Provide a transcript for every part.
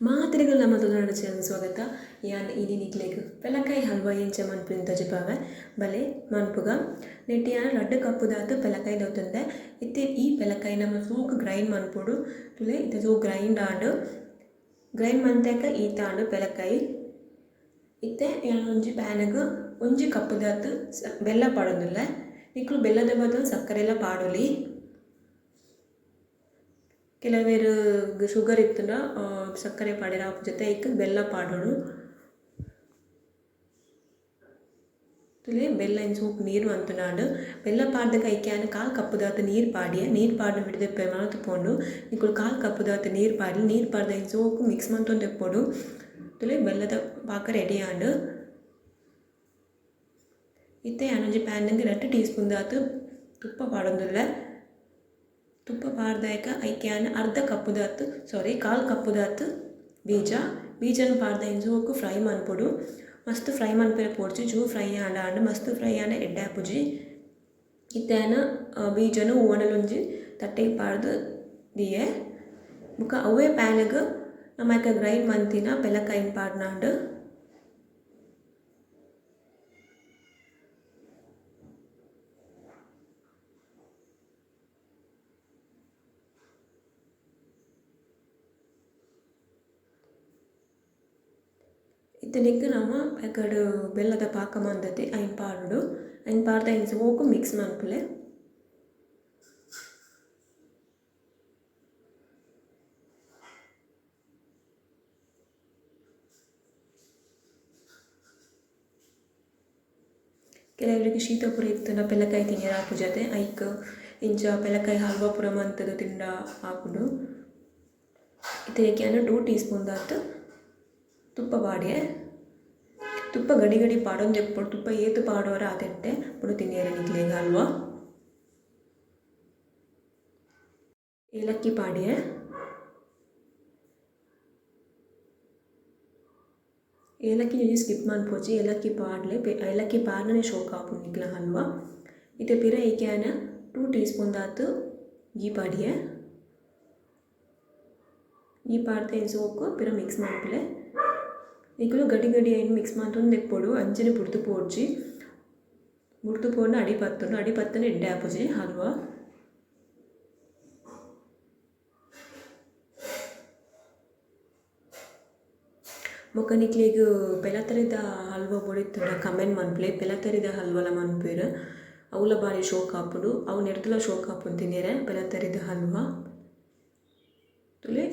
ಮಾತ್ರೆಗಳು ನಮ್ಮ ಚಾನಲ್ ಸ್ವಾಗತ. ಯಾನ್ ಇನಿ ನಿಕ್ಲೆಗ್ ಪೆಲಕಾಯಿ ಹಲ್ವಾ ಎಂಚ ಮನ್ಪುನ ತಜಪಾವೆ ಬಲೆ ಮನ್ಪುಗ ನೆಟ್ಟಿ ಯಾನ್ ರಡ್ಡು ಕಪ್ಪು ದಾತು ಪೆಲಕಾಯಿ ದೌತಂದೆ ಇತ್ತೆ ಈ ಪೆಲಕಾಯಿ ನಮ್ಮ ಸೂಕ್ ಗ್ರೈಂಡ್ ಮನ್ಪುಡು ತುಲೆ ಇತ್ತೆ ಸೂಕ್ ಗ್ರೈಂಡ್ ಮಂತಾಕ ಈತಾಂಡು ಪೆಲಕಾಯಿ ಇತ್ತೆ ಯಾನ್ ಒಂಜಿ ಪ್ಯಾನ್ಗ್ ಒಂಜಿ ಕಪ್ಪು ದಾತು ಬೆಲ್ಲ ಪಾಡೊಂದುಲ್ಲೆ ನಿಕ್ಲು ಬೆಲ್ಲದ ಬದಲು ಸಕ್ಕರೆಲ್ಲ ಪಾಡೊಲಿ. ಕೆಲವೇರು ಶುಗರ್ ಇತ್ತುಂಡ ಸಕ್ಕರೆ ಪಾಡ್ಯರ ಆಪು ಜೊತೆ ಐಕ್ ಬೆಲ್ಲ ಪಾಡೋಡು ತುಲೆ ಬೆಲ್ಲ ಇನ್ ಸೂಪ್ ನೀರು ಅಂತುನಾಡು ಬೆಲ್ಲ ಪಾಡ್ದಕ ಐಕ್ಯಾನ ಕಾಲು ಕಪ್ಪು ದಾತ ನೀರು ಪಾಡ್ನ ಬಿಡದೆಪ್ಪೆ ಮನತುಪೋಂಡು ನಿಕುಲು ಕಾಲು ಕಪ್ಪು ದಾತ ನೀರು ಪಾಡ್ದ ಇನ್ ಸೋಕು ಮಿಕ್ಸ್ ಮಂತೊಂದು ತೆಪ್ಪೋಡು ತುಲೆ ಬೆಲ್ಲದ ಪಾಕ ರೆಡಿ ಆಂಡು ಇತ್ತೆ ಯಾನೊಂಜಿ ಪ್ಯಾನ್ಗೆ 2 ಟೀ ಸ್ಪೂನ್ ದಾತು ತುಪ್ಪ ಪಾಡೊಂದುಲ್ಲೆ. ತುಪ್ಪ ಪಾಡ್ದಾಯಕ ಐಕ್ಯಾನ ಕಾಲು ಕಪ್ಪು ದಾತು ಬೀಜನ ಪಾಡ್ದ ಇಂಚೋಕು ಫ್ರೈ ಮನ್ಪೊಡು ಮಸ್ತ್ ಫ್ರೈ ಮನ್ಪೆರೆ ಪೋಡ್ಚಿ ಚೂ ಫ್ರೈ ಆಂಡ ಮಸ್ತ್ ಫ್ರೈ ಆಂಡ ಎಡ್ಡಾಪುಜಿ ಇತ್ತಾನ ಬೀಜನು ಓಣಲೊಂಜಿ ತಟ್ಟೆಗೆ ಪಾಡ್ದು ದಿಯೆ ಬುಕ್ಕ ಅವೇ ಪ್ಯಾನ್ಗ್ ನಮ್ಮಕ್ಕ ಗ್ರೈಂಡ್ ಮಂತಿನ ಪೆಲಕಾಯಿನ ಪಾಡ್ನಾಂಡು ಇತ್ತನಿಗೆ ನಮ್ಮ ಎಕಡು ಬೆಲ್ಲದ ಪಾಕ ಮಂದತೆ ಐನ್ ಪಾಡುಡು ಐನ್ ಪಾಡ್ದ ಐನ್ ಸೋಕು ಮಿಕ್ಸ್ ಮನ್ಪುಲೆ ಕೆಲವರಿಗೆ ಶೀತ ಪುರ ಇತ್ತುಂಡ ಪೆಲಕಾಯಿ ತಿನ್ನಿರ ಆಪು ಜೊತೆ ಐಕ್ ಇಂಚ ಪೆಲಕಾಯಿ ಹಲ್ವಾ ಪುರ ಮಂತದ ತಿಂಡ ಆಪುಡು ಇತ್ತನಿಗೆ 2 ಟೀ ಸ್ಪೂನ್ ದಾತು ತುಪ್ಪ ಪಾಡ್ಯೆ ತುಪ್ಪ ಗಡಿ ಪಾಡೊಂದು ಎಪ್ಪೊಡು ತುಪ್ಪ ಏತು ಪಾಡೋರ ಅದೆಟ್ಟೆ ಪುಡು ತಿನ್ನಿಯರೆ ನಿಕ್ಲೆಗ್ ಹಲ್ವಾ. ಏಲಕ್ಕಿ ಪಾಡ್ಯೆ ಏಲಕ್ಕಿ ಜೊತೆ ಸ್ಕಿಪ್ ಮನ್ಪೋಚಿ ಏಲಕ್ಕಿ ಪಾಡ್ನೆ ಶೋಕ ಆಪುಂಡು ನಿಕ್ಲ ಹಲ್ವಾ. ಇತ್ತೆ ಪಿರ ಈಕ್ಯಾನ 2 ಟೀ ಸ್ಪೂನ್ ದಾತು ಗೀ ಪಾಡ್ಯೆ ಗೀ ಪಾಡ್ದೆ ಇನ್ ಸೋಕು ಪಿರ ಮಿಕ್ಸ್ ಮನ್ಪುಲೆ ನಿಕುಲು ಗಡಿ ಐನು ಮಿಕ್ಸ್ ಮಂತೊಂದು ಎಪ್ಪೊಡು ಅಂಚನೆ ಬುಡ್ದು ಪೋಂಡು ಅಡಿ ಪತ್ತನೆ ಎಡ್ಡೆ ಆಪುಜಿ ಹಲ್ವಾ. ಮೊಕ್ಕ ನಿಕ್ಲೆಗ್ ಪೆಲತರಿದ ಹಲ್ವಾ ಬೊಡಿತ್ತುಂಡ ಕಮೆಂಟ್ ಮನ್ಪುಲೆ ಪೆಲತರಿದ ಹಲ್ವಾಲ ಮನ್ಪುವೆರ್ ಅವಲ ಬಾರಿ ಶೋಕ ಆಪುಡು ಅವು ನೆಡ್ತುಲ ಶೋಕ ಆಪುಂಡು ತಿನ್ನಿರೆ ಪೆಲತರಿದ ಹಲ್ವಾ. ತುಲೆ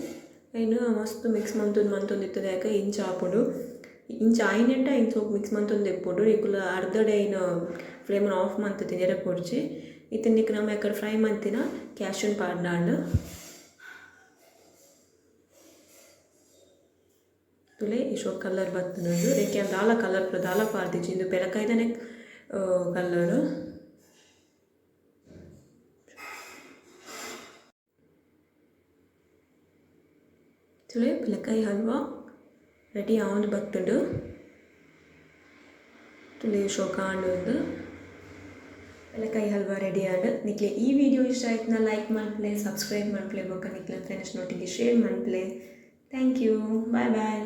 ಐನು ಮಸ್ತ್ ಮಿಕ್ಸ್ ಮಂತೊಂದು ಇತ್ತದ ಯಾಕೆ ಇಂಚ ಆಪುಂಡು ಇಂಚ ಆಯ್ನೆಟ್ಟ ಐನ್ ಸೋಕು ಮಿಕ್ಸ್ ಮಂತೊಂದು ಎಪ್ಪೊಡು ನಿಕುಲು ಅರ್ಧಡೆ ಐನು ಫ್ಲೇಮನ್ನು ಆಫ್ ಮಂತ್ ತಿನ್ನಿರೆ ಪೊಡ್ಚಿ ಇತ್ತಿನ ನಿಕ್ ನಮ್ಮ ಯಾಕಡೆ ಫ್ರೈ ಮಂತಿನ ಕ್ಯಾಶ್ಯೂನ್ ಪಾಡ್ನಾಂಡು ತುಲೆ ಇಶೋ ಕಲರ್ ಬತ್ತುಂಡು ರೇಕ್ಯಾನ್ ದಾಲ ಪಾಡ್ದಿಜಿ ಇಂದು ಪೆಲಕಾಯ್ದನೆ ಕಲರ್ ತುಲೆ ಪೆಲಕಾಯಿ ಹಲ್ವಾ ರೆಡಿ ಆವೊಂದು ಬತ್ತುಂಡು ತುಲೆ ಶೋ ಕಾಂಡು ಪೆಲಕಾಯಿ ಹಲ್ವಾ ರೆಡಿ ಆಂಡ್ ನಿಕ್ಲೆ ಈ ವಿಡಿಯೋ ಇಷ್ಟ ಆಯ್ತನ ಲೈಕ್ ಮನ್ಪುಲೆ ಸಬ್ಸ್ಕ್ರೈಬ್ ಮನ್ಪುಲೆ ಬೊಕ್ಕ ನಿಕ್ಲ ಫ್ರೆಂಡ್ಸ್ ನೊಟ್ಟಿಗೆ ಶೇರ್ ಮನ್ಪುಲೆ. Thank you. ಬಾಯ್.